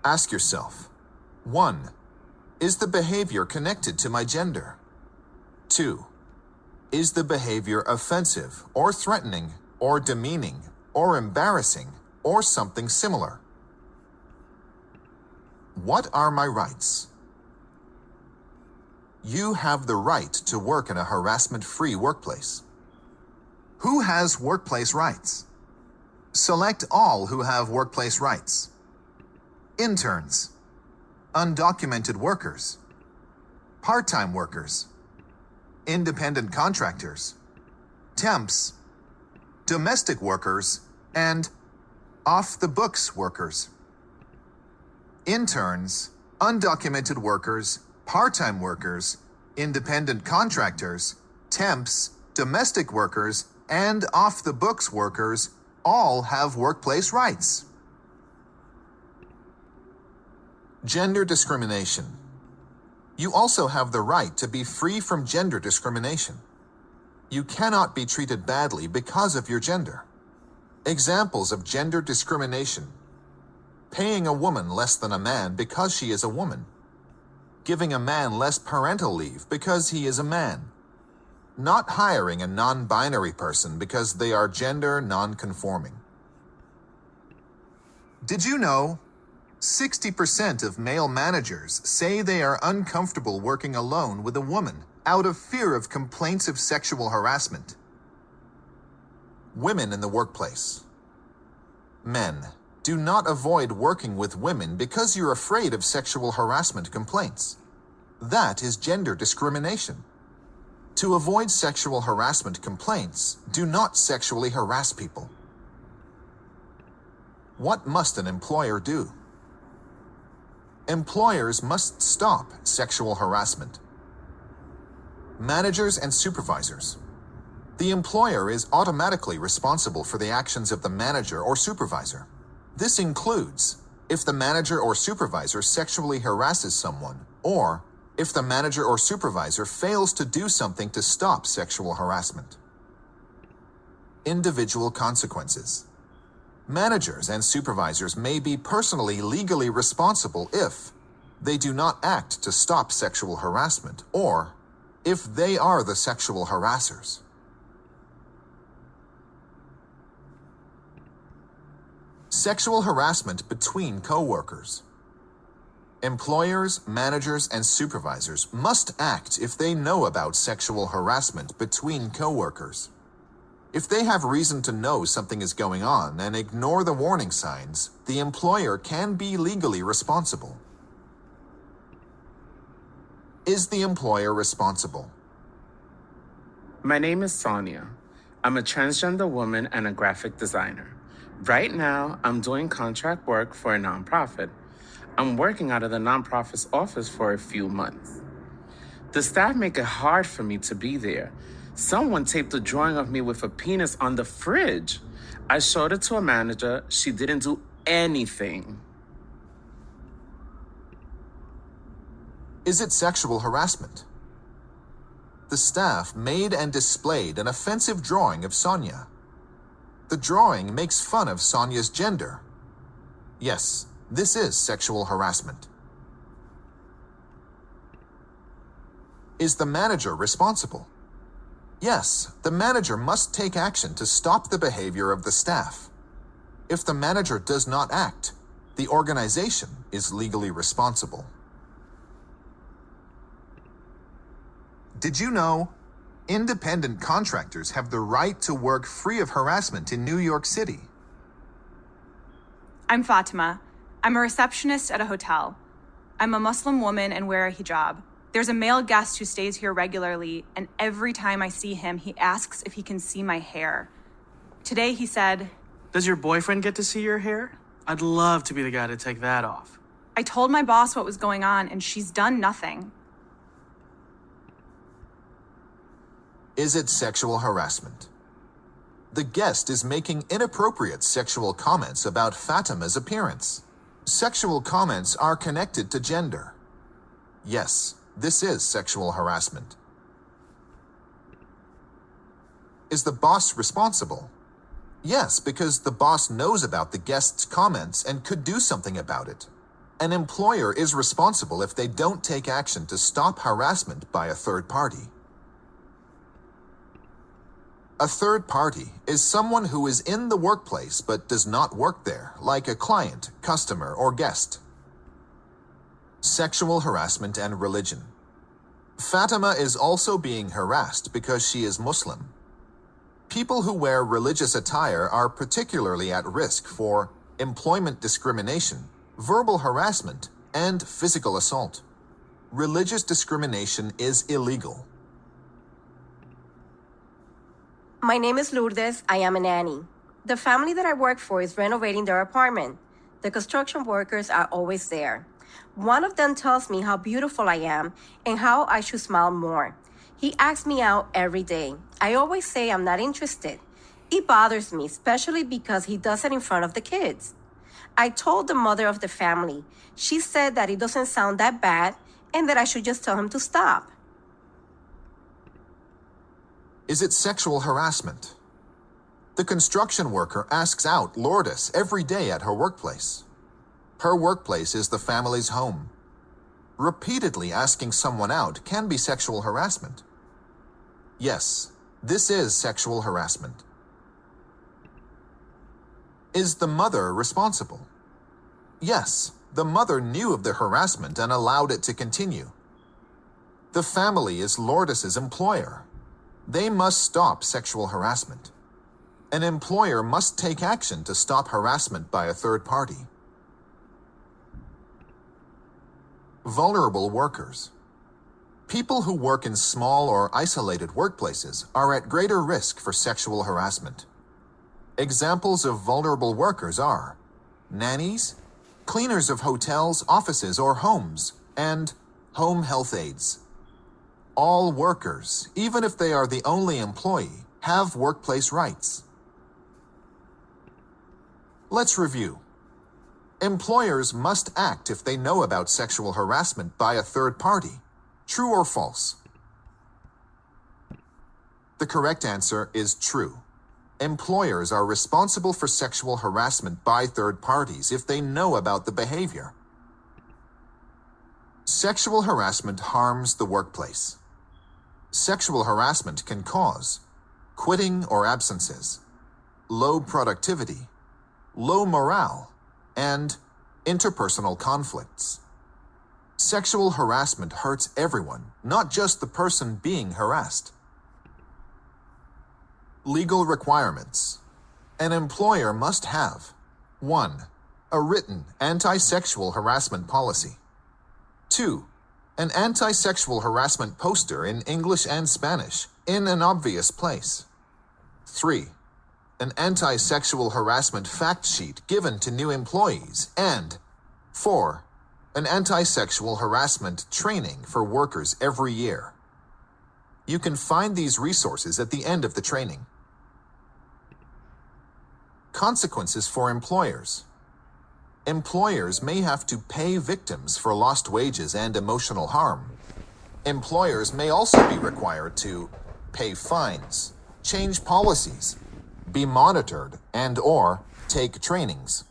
Ask yourself, 1. Is the behavior connected to my gender? 2. Is the behavior offensive or threatening or demeaning or embarrassing or something similar? What are my rights? You have the right to work in a harassment-free workplace. Who has workplace rights? Select all who have workplace rights. Interns, undocumented workers, part-time workers, independent contractors, temps, domestic workers, and off-the-books workers. Interns, undocumented workers, part-time workers, independent contractors, temps, domestic workers, and off-the-books workers all have workplace rights. Gender discrimination. You also have the right to be free from gender discrimination. You cannot be treated badly because of your gender. Examples of gender discrimination: paying a woman less than a man because she is a woman, giving a man less parental leave because he is a man, not hiring a non-binary person because they are gender non-conforming. Did you know 60% of male managers say they are uncomfortable working alone with a woman out of fear of complaints of sexual harassment? Women in the workplace. Men, do not avoid working with women because you're afraid of sexual harassment complaints. That is gender discrimination. To avoid sexual harassment complaints, do not sexually harass people. What must an employer do? Employers must stop sexual harassment. Managers and supervisors. The employer is automatically responsible for the actions of the manager or supervisor. This includes if the manager or supervisor sexually harasses someone, or if the manager or supervisor fails to do something to stop sexual harassment. Individual consequences. Managers and supervisors may be personally legally responsible if they do not act to stop sexual harassment, or if they are the sexual harassers. Sexual harassment between coworkers. Employers, managers, and supervisors must act if they know about sexual harassment between coworkers. If they have reason to know something is going on and ignore the warning signs, the employer can be legally responsible. Is the employer responsible? My name is Sonia. I'm a transgender woman and a graphic designer. Right now, I'm doing contract work for a nonprofit. I'm working out of the nonprofit's office for a few months. The staff make it hard for me to be there. Someone taped a drawing of me with a penis on the fridge. I showed it to a manager. She didn't do anything. Is it sexual harassment? The staff made and displayed an offensive drawing of Sonia. The drawing makes fun of Sonia's gender. Yes, this is sexual harassment. Is the manager responsible? Yes, the manager must take action to stop the behavior of the staff. If the manager does not act, the organization is legally responsible. Did you know independent contractors have the right to work free of harassment in New York City? I'm Fatima. I'm a receptionist at a hotel. I'm a Muslim woman and wear a hijab. There's a male guest who stays here regularly, and every time I see him, he asks if he can see my hair. Today he said, "Does your boyfriend get to see your hair? I'd love to be the guy to take that off." I told my boss what was going on, and she's done nothing. Is it sexual harassment? The guest is making inappropriate sexual comments about Fatima's appearance. Sexual comments are connected to gender. Yes, this is sexual harassment. Is the boss responsible? Yes, because the boss knows about the guest's comments and could do something about it. An employer is responsible if they don't take action to stop harassment by a third party. A third party is someone who is in the workplace but does not work there, like a client, customer, or guest. Sexual harassment and religion. Fatima is also being harassed because she is Muslim. People who wear religious attire are particularly at risk for employment discrimination, verbal harassment, and physical assault. Religious discrimination is illegal. My name is Lourdes. I am a nanny. The family that I work for is renovating their apartment. The construction workers are always there. One of them tells me how beautiful I am and how I should smile more. He asks me out every day. I always say I'm not interested. It bothers me, especially because he does it in front of the kids. I told the mother of the family. She said that it doesn't sound that bad and that I should just tell him to stop. Is it sexual harassment? The construction worker asks out Lourdes every day at her workplace. Her workplace is the family's home. Repeatedly asking someone out can be sexual harassment. Yes, this is sexual harassment. Is the mother responsible? Yes, the mother knew of the harassment and allowed it to continue. The family is Lourdes's employer. They must stop sexual harassment. An employer must take action to stop harassment by a third party. Vulnerable workers. People who work in small or isolated workplaces are at greater risk for sexual harassment. Examples of vulnerable workers are nannies, cleaners of hotels, offices, or homes, and home health aides. All workers, even if they are the only employee, have workplace rights. Let's review. Employers must act if they know about sexual harassment by a third party. True or false? The correct answer is true. Employers are responsible for sexual harassment by third parties if they know about the behavior. Sexual harassment harms the workplace. Sexual harassment can cause quitting or absences, low productivity, low morale, and interpersonal conflicts. Sexual harassment hurts everyone, not just the person being harassed. Legal requirements. An employer must have 1. A written anti-sexual harassment policy. 2. An anti-sexual harassment poster in English and Spanish in an obvious place. 3. An anti-sexual harassment fact sheet given to new employees. And 4. An anti-sexual harassment training for workers every year. You can find these resources at the end of the training. Consequences for employers. Employers may have to pay victims for lost wages and emotional harm. Employers may also be required to pay fines, change policies, be monitored, and/or take trainings.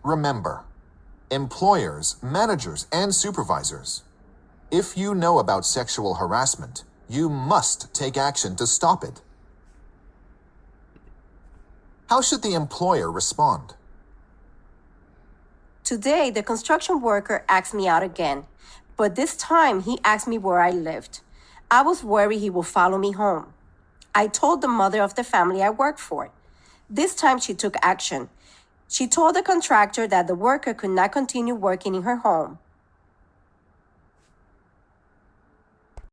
Remember, employers, managers, and supervisors, if you know about sexual harassment, you must take action to stop it. How should the employer respond? Today, the construction worker asked me out again, but this time he asked me where I lived. I was worried he would follow me home. I told the mother of the family I worked for. This time she took action. She told the contractor that the worker could not continue working in her home.